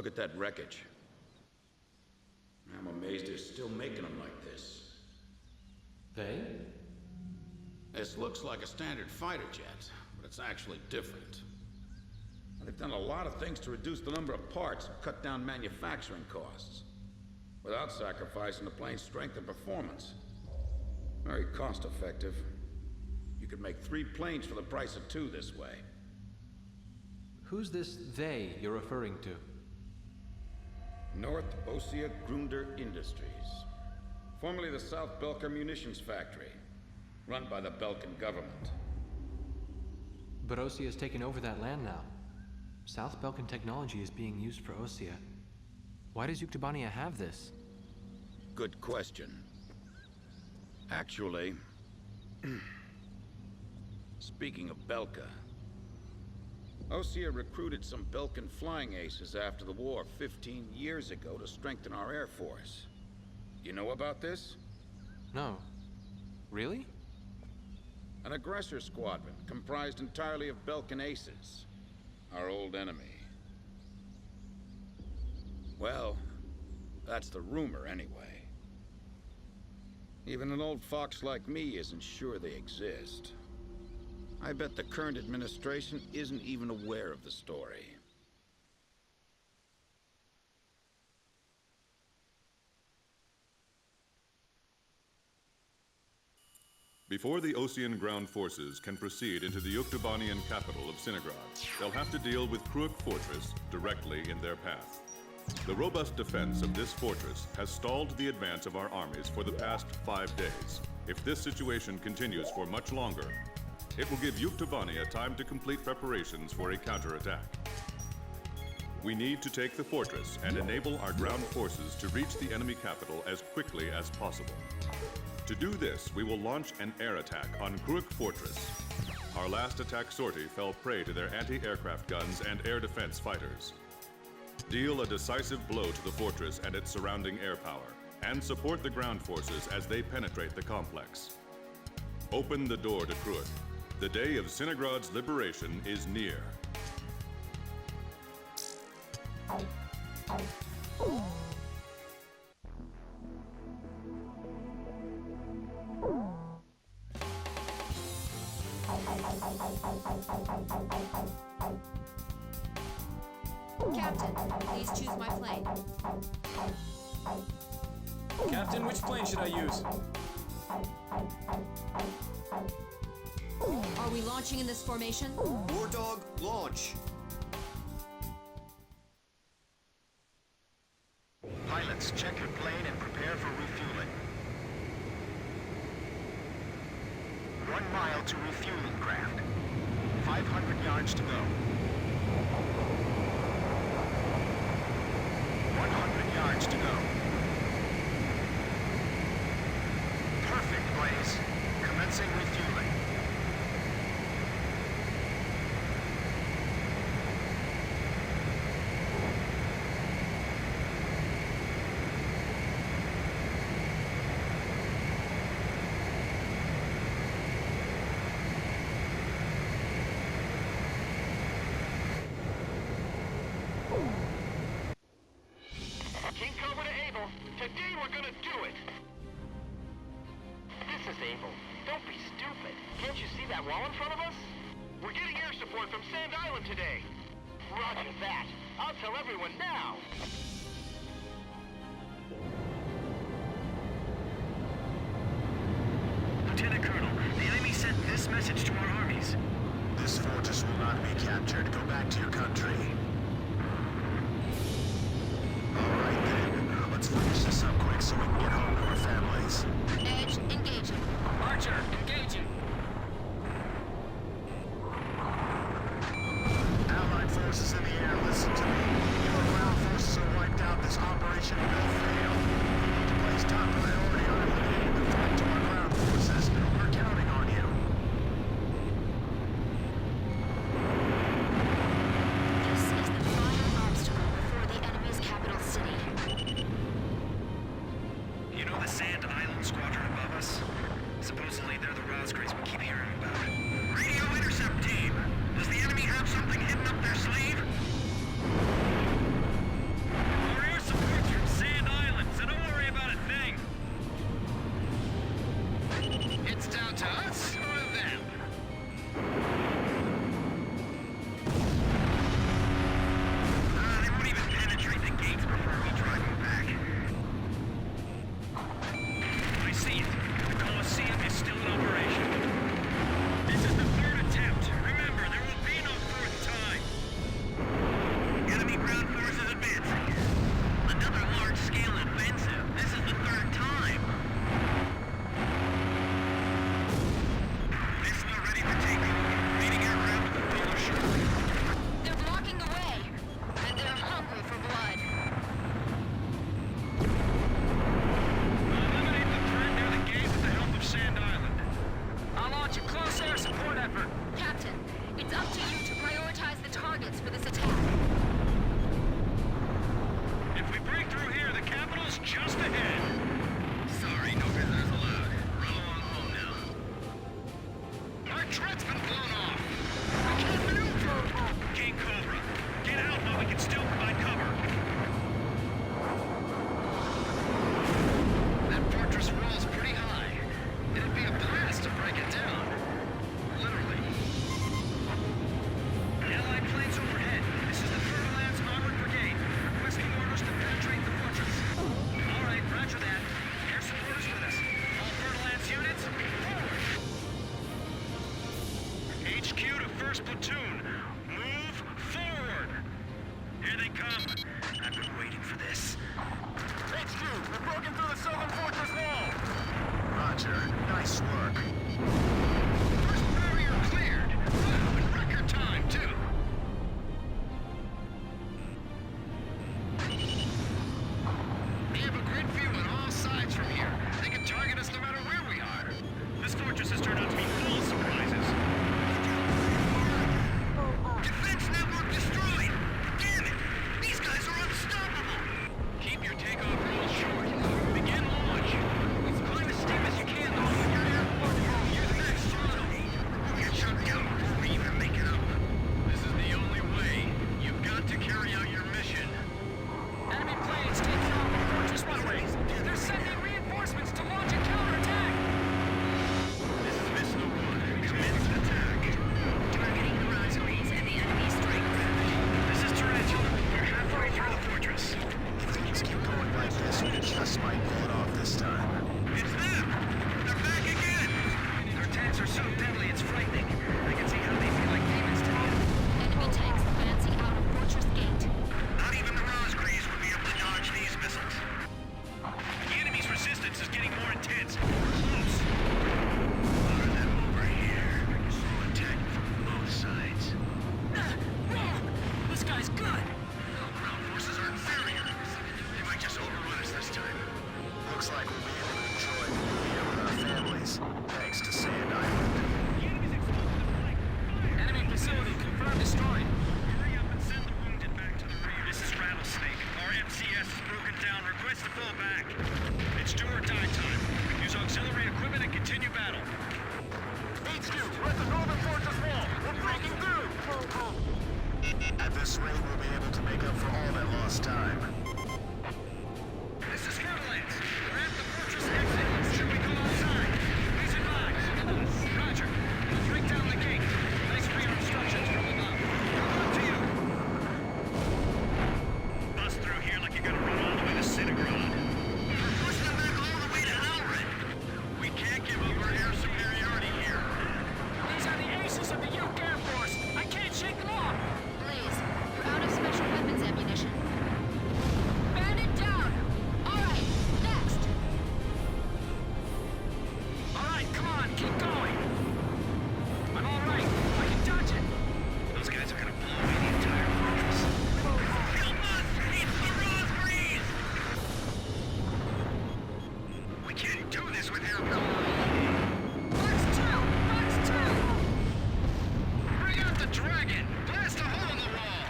Look at that wreckage. I'm amazed they're still making them like this. They? This looks like a standard fighter jet, but it's actually different. They've done a lot of things to reduce the number of parts and cut down manufacturing costs, without sacrificing the plane's strength and performance. Very cost-effective. You could make 3 planes for the price of 2 this way. Who's this they you're referring to? North Ossia Grunder Industries. Formerly the South Belka Munitions Factory, run by the Belkan government. But Ossia has taken over that land now. South Belkan technology is being used for Ossia. Why does Yuktobania have this? Good question. Actually, speaking of Belka, Ossia recruited some Belkan flying aces after the war 15 years ago to strengthen our Air Force. You know about this? No. Really? An aggressor squadron comprised entirely of Belkan aces. Our old enemy. Well, that's the rumor anyway. Even an old fox like me isn't sure they exist. I bet the current administration isn't even aware of the story. Before the Ossian ground forces can proceed into the Yuktobanian capital of Sinigrad, they'll have to deal with Kruik Fortress directly in their path. The robust defense of this fortress has stalled the advance of our armies for the past 5 days. If this situation continues for much longer, it will give Yuktobania time to complete preparations for a counterattack. We need to take the fortress and enable our ground forces to reach the enemy capital as quickly as possible. To do this, we will launch an air attack on Kruik Fortress. Our last attack sortie fell prey to their anti-aircraft guns and air defense fighters. Deal a decisive blow to the fortress and its surrounding air power, and support the ground forces as they penetrate the complex. Open the door to Kruik. The day of Sinigrad's liberation is near. Captain, please choose my plane. Captain, which plane should I use? Are we launching in this formation? War Dog, launch! Pilots, check your plane and prepare for refueling. 1 mile to refueling craft. 500 yards to go. 100 yards to go. Perfect, Blaze. Commencing refueling. King Cobra to Able. Today we're gonna do it! This is Able. Don't be stupid. Can't you see that wall in front of us? We're getting air support from Sand Island today. Roger that. I'll tell everyone now. Lieutenant Colonel, the enemy sent this message to our armies. This fortress will not be captured. Go back to your country. Alright then, let's finish this up quick so we can get home to our families. Edge, engaging. Archer, engaging! Allied forces in the air, listen to me. Your ground forces are wiped out. This operation will fail. We need to place top priority on eliminating the threat to our ground forces. We're counting on you. This is the final obstacle before the enemy's capital city. This raid will be able to make up for all that lost time. This is Fairlands. We're at the fortress exit. Should we go outside? Please advise. Roger. Let's break down the gate. Thanks for your instructions from above. Up to you. Bust through here like you're gonna run all the way to Cinegrad. We're pushing them back all the way to Alred. We can't give up our air superiority here. These are the aces of the Uke Air Force. I can't shake them off. Blaze, you're out of special weapons ammunition. Man it down. All right, next. All right, come on, keep going. I'm all right. I can dodge it. Those guys are gonna blow away the entire fortress. Help us! It's the Raspberries! We can't do this with air power. Box 2! Box 2! Bring out the dragon! Blast a hole in the wall!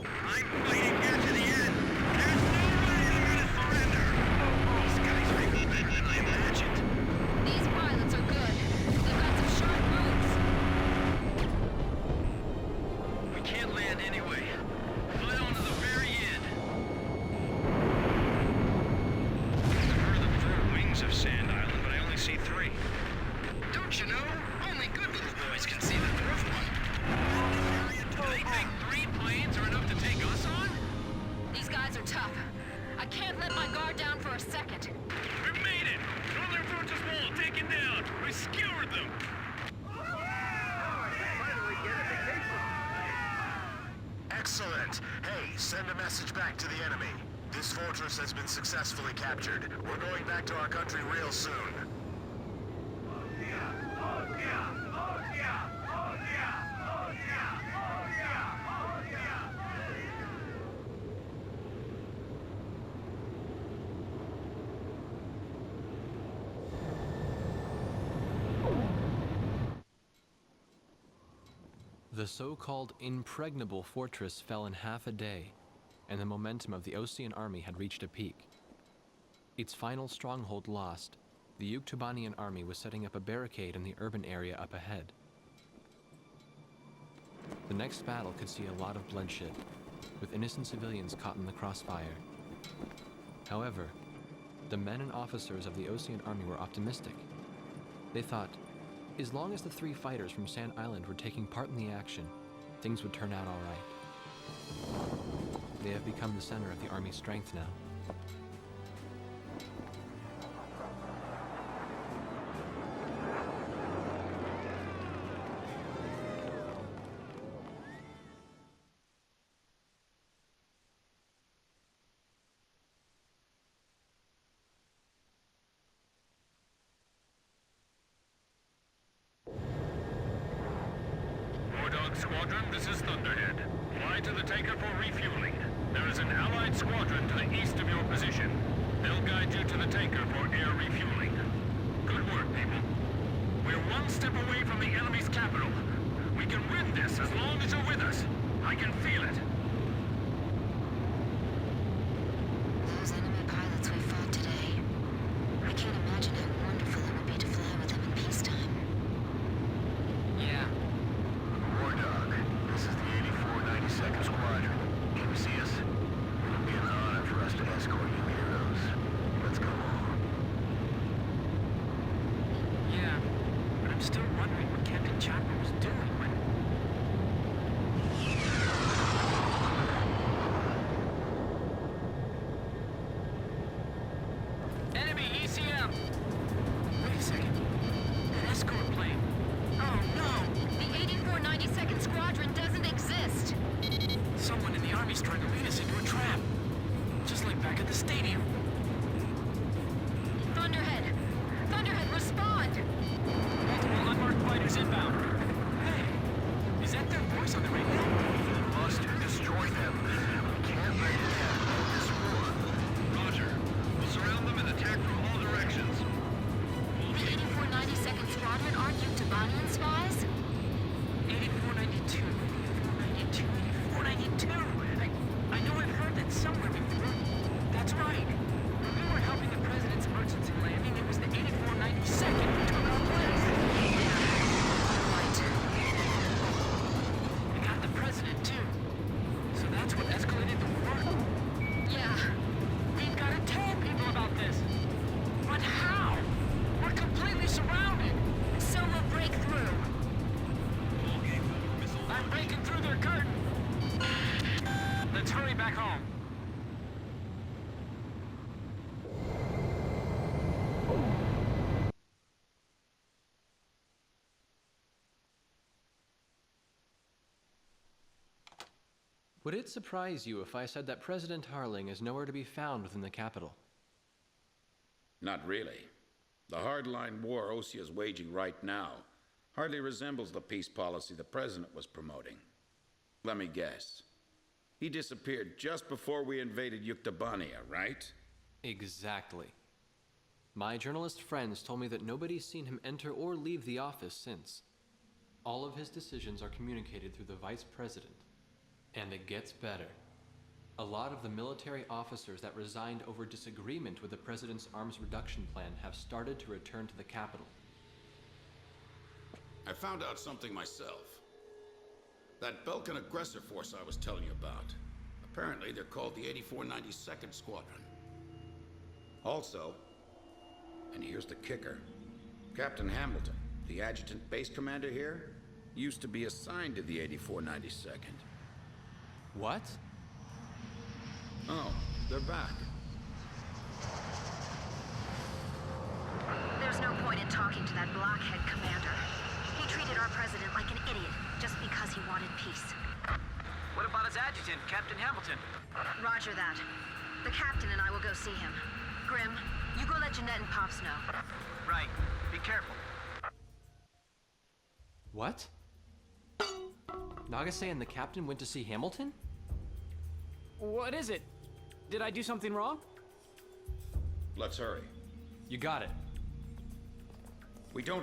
I'm fighting here to the end! There's no way I'm gonna surrender! These guys are even better than I imagined. These pilots are good. They've got some sharp moves. We can't land anyway. Fight on to the very end. I've heard of the 4 wings of Sand Island, but I only see 3. Don't you know? Only good little boys can see the 4th one. Do they think 3 planes are enough to take us on? These guys are tough. I can't let my guard down for a second. We made it! Northern Fortress Wall taken down! We skewered them! Excellent. Hey, send a message back to the enemy. This fortress has been successfully captured. We're going back to our country real soon. The so-called impregnable fortress fell in half a day, and the momentum of the Osean army had reached a peak. Its final stronghold lost, the Yuktubanian army was setting up a barricade in the urban area up ahead. The next battle could see a lot of bloodshed, with innocent civilians caught in the crossfire. However, the men and officers of the Osean army were optimistic. They thought, as long as the 3 fighters from Sand Island were taking part in the action, things would turn out all right. They have become the center of the army's strength now. Squadron, this is Thunderhead. Fly to the tanker for refueling. There is an Allied squadron to the east of your position. They'll guide you to the tanker for air refueling. Good work, people. We're 1 step away from the enemy's capital. We can win this as long as you're with us. I can feel it. Those enemy pilots we fought today. I can't imagine how wonderful it would be to fly with them in peacetime. Yeah. War Dog, this is the 8492nd Squadron. Can you see us? It'll be an honor for us to escort you heroes. Let's go. Yeah. But I'm still wondering what Captain Chopper was doing when... Enemy ECM! Wait a second. An escort plane. Oh no! The 8492nd Squadron doesn't exist. Someone in the army's trying to lead us into a trap. Just like back at the stadium. Thunderhead! Thunderhead, respond! Multiple unmarked fighters inbound. Hey, is that their voice on the radio? We must destroy them. We can't let it end this war. Roger. We'll surround them and attack from all directions. The 8492nd Squadron aren't Yuktubanian spies? 8492, 8492, 8492. I know I've heard that somewhere before. That's right. When we were helping the president's emergency landing, it was the 8492nd who took our place. Right. I got the Would it surprise you if I said that President Harling is nowhere to be found within the capital? Not really. The hardline war Osea is waging right now hardly resembles the peace policy the president was promoting. Let me guess. He disappeared just before we invaded Yuktobania, right? Exactly. My journalist friends told me that nobody's seen him enter or leave the office since. All of his decisions are communicated through the vice president. And it gets better. A lot of the military officers that resigned over disagreement with the president's arms reduction plan have started to return to the capital. I found out something myself. That Belkan aggressor force I was telling you about. Apparently, they're called the 8492nd Squadron. Also, and here's the kicker, Captain Hamilton, the adjutant base commander here, used to be assigned to the 8492nd. What? Oh, they're back. There's no point in talking to that blockhead commander. He treated our president like an idiot just because he wanted peace. What about his adjutant, Captain Hamilton? Roger that. The captain and I will go see him. Grim, you go let Jeanette and Pops know. Right. Be careful. What? Nagase and the captain went to see Hamilton? What is it? Did I do something wrong? Let's hurry. You got it. We don't